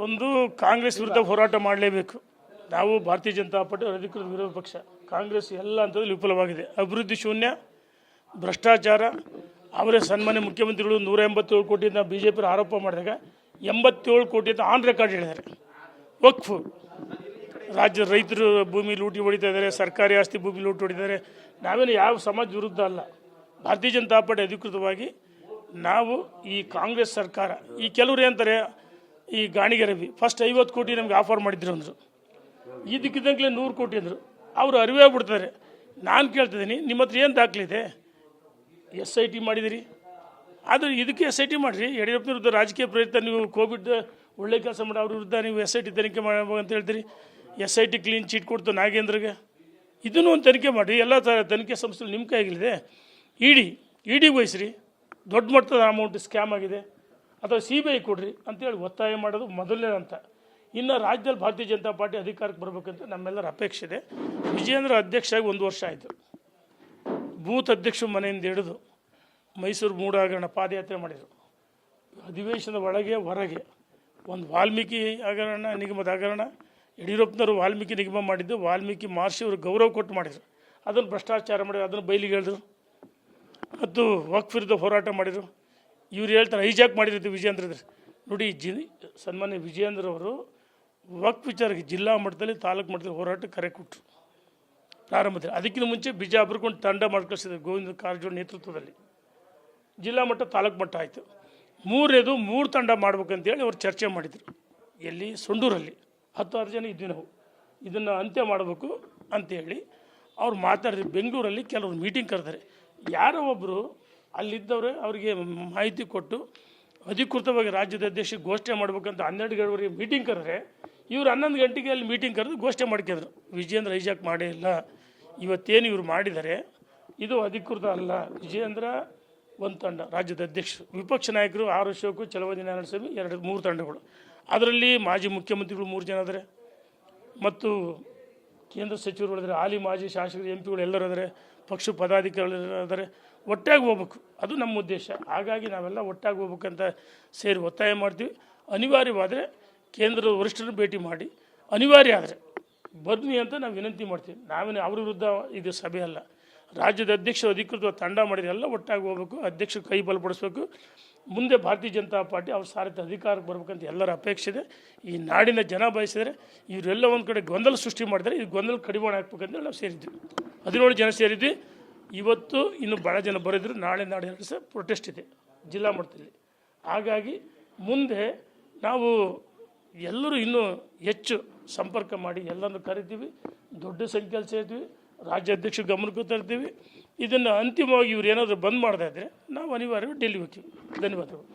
ಒಂದು ಕಾಂಗ್ರೆಸ್ ವಿರುದ್ಧ ಹೋರಾಟ ಮಾಡಲೇಬೇಕು. ನಾವು ಭಾರತೀಯ ಜನತಾ ಪಾರ್ಟಿ ಅಧಿಕೃತ ವಿರೋಧ ಪಕ್ಷ. ಕಾಂಗ್ರೆಸ್ ಎಲ್ಲ ಹಂತದಲ್ಲಿ ವಿಫಲವಾಗಿದೆ. ಅಭಿವೃದ್ಧಿ ಶೂನ್ಯ, ಭ್ರಷ್ಟಾಚಾರ. ಅವರೇ ಸನ್ಮಾನ್ಯ ಮುಖ್ಯಮಂತ್ರಿಗಳು 187 ಕೋಟಿಯಿಂದ BJP ಆರೋಪ ಮಾಡಿದಾಗ 87 ಕೋಟಿಯಿಂದ ಆನ್ ರೆಕಾರ್ಡ್ ಹೇಳಿದ್ದಾರೆ. ವಕ್ಫ್, ರಾಜ್ಯದ ರೈತರು ಭೂಮಿ ಲೂಟಿ ಹೊಡಿತಾ ಇದ್ದಾರೆ, ಸರ್ಕಾರಿ ಆಸ್ತಿ ಭೂಮಿ ಲೂಟಿ ಹೊಡಿದ್ದಾರೆ. ನಾವೇನು ಯಾವ ಸಮಾಜ ವಿರುದ್ಧ ಅಲ್ಲ. ಭಾರತೀಯ ಜನತಾ ಪಾರ್ಟಿ ಅಧಿಕೃತವಾಗಿ ನಾವು ಈ ಕಾಂಗ್ರೆಸ್ ಸರ್ಕಾರ, ಈ ಕೆಲವರು ಅಂತಾರೆ ಈ ಗಾಣಿಗೆ ರವಿ ಫಸ್ಟ್ 50 ಕೋಟಿ ನಮ್ಗೆ ಆಫರ್ ಮಾಡಿದ್ರು ಅಂದರು, ಇದಕ್ಕಿದ್ದಂಗೆ 100 ಕೋಟಿ ಅಂದರು. ಅವರು ಅರಿವೇ ಬಿಡ್ತಾರೆ. ನಾನು ಕೇಳ್ತಿದ್ದೀನಿ, ನಿಮ್ಮ ಹತ್ರ ಏನು ದಾಖಲಿದೆ? SIT ಮಾಡಿದಿರಿ, ಆದರೆ ಇದಕ್ಕೆ SIT ಮಾಡಿರಿ. ಯಡಿಯೂರಪ್ಪನ ವಿರುದ್ಧ ರಾಜಕೀಯ ಪ್ರಯತ್ನ, ನೀವು ಕೋವಿಡ್ ಒಳ್ಳೆ ಕೆಲಸ ಮಾಡಿ ಅವ್ರ ವಿರುದ್ಧ ನೀವು SIT ತನಿಖೆ ಮಾಡಬೇಕು ಅಂತ ಹೇಳ್ತೀರಿ. SIT ಕ್ಲೀನ್ ಚೀಟ್ ಕೊಡ್ತು ನಾಗೇಂದ್ರಗೆ. ಇದನ್ನು ಒಂದು ತನಿಖೆ ಮಾಡಿರಿ. ಎಲ್ಲ ತನಿಖೆ ಸಂಸ್ಥೆಗಳು ನಿಮ್ಮ ಕೈಗಿಲಿದೆ. ಇಡಿ ವಹಿಸ್ರಿ, ದೊಡ್ಡ ಮಟ್ಟದ ಅಮೌಂಟ್ ಸ್ಕ್ಯಾಮ್ ಆಗಿದೆ, ಅಥವಾ CBI ಕೊಡ್ರಿ ಅಂತೇಳಿ ಒತ್ತಾಯ ಮಾಡೋದು ಮೊದಲನೇ ಅಂತ. ಇನ್ನು ರಾಜ್ಯದಲ್ಲಿ ಭಾರತೀಯ ಜನತಾ ಪಾರ್ಟಿ ಅಧಿಕಾರಕ್ಕೆ ಬರಬೇಕಂತ ನಮ್ಮೆಲ್ಲರ ಅಪೇಕ್ಷೆ ಇದೆ. ವಿಜೇಂದ್ರ ಅಧ್ಯಕ್ಷರಾಗಿ 1 ವರ್ಷ ಆಯಿತು. ಬೂತ್ ಅಧ್ಯಕ್ಷ ಮನೆಯಿಂದ ಹಿಡಿದು ಮೈಸೂರು ಮೂಡ ಹಗರಣ ಪಾದಯಾತ್ರೆ ಮಾಡಿದರು. ಅಧಿವೇಶನದ ಒಳಗೆ ಹೊರಗೆ ಒಂದು ವಾಲ್ಮೀಕಿ ಹಗರಣ, ನಿಗಮದ ಹಗರಣ, ಯಡಿಯೂರಪ್ಪನವರು ವಾಲ್ಮೀಕಿ ನಿಗಮ ಮಾಡಿದ್ದು, ವಾಲ್ಮೀಕಿ ಮಹರ್ಷಿ ಅವರು ಗೌರವ ಕೊಟ್ಟು ಮಾಡಿದರು. ಅದನ್ನು ಭ್ರಷ್ಟಾಚಾರ ಮಾಡಿದ್ರು, ಅದನ್ನು ಬಯಲಿಗೆ ಹೇಳಿದ್ರು. ಮತ್ತು ವಕ್ಫ್ ವಿರುದ್ಧ ಹೋರಾಟ ಮಾಡಿದರು. ಇವ್ರು ಹೇಳ್ತಾರೆ ಹೈಜಾಕ್ ಮಾಡಿದ್ರು ವಿಜೇಂದ್ರ. ನೋಡಿ, ಸನ್ಮಾನ್ಯ ವಿಜೇಂದ್ರ ಅವರು ವಕ್ಫ್ ವಿಚಾರಕ್ಕೆ ಜಿಲ್ಲಾ ಮಟ್ಟದಲ್ಲಿ, ತಾಲೂಕು ಮಟ್ಟದಲ್ಲಿ ಹೋರಾಟ ಕರೆ ಕೊಟ್ಟರು ಪ್ರಾರಂಭದಲ್ಲಿ. ಅದಕ್ಕಿಂತ ಮುಂಚೆ ಬಿಜಾಪುರಕ್ಕೊಂದು ತಂಡ ಮಾಡ್ಕಳಿಸಿದ್ರು ಗೋವಿಂದ ಕಾರಜೋಳ ನೇತೃತ್ವದಲ್ಲಿ. ಜಿಲ್ಲಾ ಮಟ್ಟ, ತಾಲೂಕು ಮಟ್ಟ ಆಯಿತು. 3 ತಂಡ ಮಾಡ್ಬೇಕಂತೇಳಿ ಅವ್ರು ಚರ್ಚೆ ಮಾಡಿದರು. ಎಲ್ಲಿ? ಸೊಂಡೂರಲ್ಲಿ 10 ಜನ ಇದ್ವಿ ನಾವು. ಇದನ್ನು ಅಂತ್ಯ ಮಾಡಬೇಕು ಅಂತೇಳಿ ಅವ್ರು ಮಾತಾಡಿದ್ರು. ಬೆಂಗಳೂರಲ್ಲಿ ಕೆಲವರು ಮೀಟಿಂಗ್ ಕರೆದಾರೆ. ಯಾರೋ ಒಬ್ಬರು ಅಲ್ಲಿದ್ದವರು ಅವರಿಗೆ ಮಾಹಿತಿ ಕೊಟ್ಟು ಅಧಿಕೃತವಾಗಿ ರಾಜ್ಯದ ಅಧ್ಯಕ್ಷ ಘೋಷಣೆ ಮಾಡ್ಬೇಕಂತ 12 ಗಂಟೆವರೆಗೆ ಮೀಟಿಂಗ್ ಕರೆದ್ರೆ, ಇವರು 11 ಗಂಟೆಗೆ ಅಲ್ಲಿ ಮೀಟಿಂಗ್ ಕರೆದು ಘೋಷಣೆ ಮಾಡ್ಕೊಂಡ್ರು. ವಿಜೇಂದ್ರ ಹೈಜಾಕ್ ಮಾಡೇ ಇಲ್ಲ. ಇವತ್ತೇನು ಇವರು ಮಾಡಿದ್ದಾರೆ ಇದು ಅಧಿಕೃತ ಅಲ್ಲ. ವಿಜೇಂದ್ರ ಒಂದು ತಂಡ, ರಾಜ್ಯದ ಅಧ್ಯಕ್ಷರು, ವಿಪಕ್ಷ ನಾಯಕರು ಆರ್ ಅಶೋಕ್, ಚಲವಾದಿ ನಾರಾಯಣಸ್ವಾಮಿ 3 ತಂಡಗಳು. ಅದರಲ್ಲಿ ಮಾಜಿ ಮುಖ್ಯಮಂತ್ರಿಗಳು 3 ಜನ ಇದ್ದಾರೆ, ಮತ್ತು ಕೇಂದ್ರ ಸಚಿವರುಗಳಿದ್ದಾರೆ, ಹಾಲಿ ಮಾಜಿ ಶಾಸಕರು, MP ಎಲ್ಲರೂ ಇದ್ದಾರೆ, ಪಕ್ಷ ಪದಾಧಿಕಾರಿಗಳು ಇದ್ದಾರೆ. ಒಟ್ಟಾಗಿ ಹೋಗ್ಬೇಕು, ಅದು ನಮ್ಮ ಉದ್ದೇಶ. ಹಾಗಾಗಿ ನಾವೆಲ್ಲ ಒಟ್ಟಾಗಿ ಹೋಗ್ಬೇಕಂತ ಸೇರಿ ಒತ್ತಾಯ ಮಾಡ್ತೀವಿ. ಅನಿವಾರ್ಯವಾದರೆ ಕೇಂದ್ರದ ವರಿಷ್ಠರನ್ನು ಭೇಟಿ ಮಾಡಿ, ಅನಿವಾರ್ಯ ಆದರೆ ಬನ್ನಿ ಅಂತ ನಾವು ವಿನಂತಿ ಮಾಡ್ತೀವಿ. ನಾವೇನು ಅವ್ರ ವಿರುದ್ಧ ಇದು ಸಭೆ ಅಲ್ಲ. ರಾಜ್ಯದ ಅಧ್ಯಕ್ಷರು ಅಧಿಕೃತ ತಂಡ ಮಾಡಿದ್ರೆ ಎಲ್ಲ ಒಟ್ಟಾಗಿ ಹೋಗ್ಬೇಕು, ಅಧ್ಯಕ್ಷರು ಕೈ ಬಲಪಡಿಸ್ಬೇಕು. ಮುಂದೆ ಭಾರತೀಯ ಜನತಾ ಪಾರ್ಟಿ ಅವ್ರ ಸಾರಥ್ಯ ಅಧಿಕಾರಕ್ಕೆ ಬರ್ಬೇಕಂತ ಎಲ್ಲರ ಅಪೇಕ್ಷೆ ಇದೆ. ಈ ನಾಡಿನ ಜನ ಬಯಸಿದರೆ ಇವರೆಲ್ಲ ಒಂದು ಕಡೆ ಗೊಂದಲ ಸೃಷ್ಟಿ ಮಾಡಿದರೆ ಈ ಗೊಂದಲ ಕಡಿವಾಣ ಹಾಕ್ಬೇಕಂತೇಳಿ ನಾವು ಸೇರಿದ್ವಿ. 17 ಜನ ಸೇರಿದ್ವಿ. ಇವತ್ತು ಇನ್ನು ಭಾಳ ಜನ ಬರೆದ್ರು. ನಾಳೆ 2 ದಿವಸ ಪ್ರೊಟೆಸ್ಟ್ ಇದೆ ಜಿಲ್ಲಾ ಮಟ್ಟದಲ್ಲಿ. ಹಾಗಾಗಿ ಮುಂದೆ ನಾವು ಎಲ್ಲರೂ ಇನ್ನೂ ಹೆಚ್ಚು ಸಂಪರ್ಕ ಮಾಡಿ ಎಲ್ಲರನ್ನು ಕರಿತೀವಿ, ದೊಡ್ಡ ಸಂಖ್ಯೆಯಲ್ಲಿ ಸೇರ್ತೀವಿ, ರಾಜ್ಯ ಅಧ್ಯಕ್ಷ ಗಮನಕ್ಕೂ ತರ್ತೀವಿ. ಇದನ್ನು ಅಂತಿಮವಾಗಿ ಇವ್ರು ಏನಾದರೂ ಬಂದ್ ಮಾಡ್ತಾ ಇದ್ದರೆ ನಾವು ಅನಿವಾರ್ಯವಾಗಿ ಡೆಲ್ಲಿ ಹೋಗ್ತೀವಿ. ಧನ್ಯವಾದಗಳು.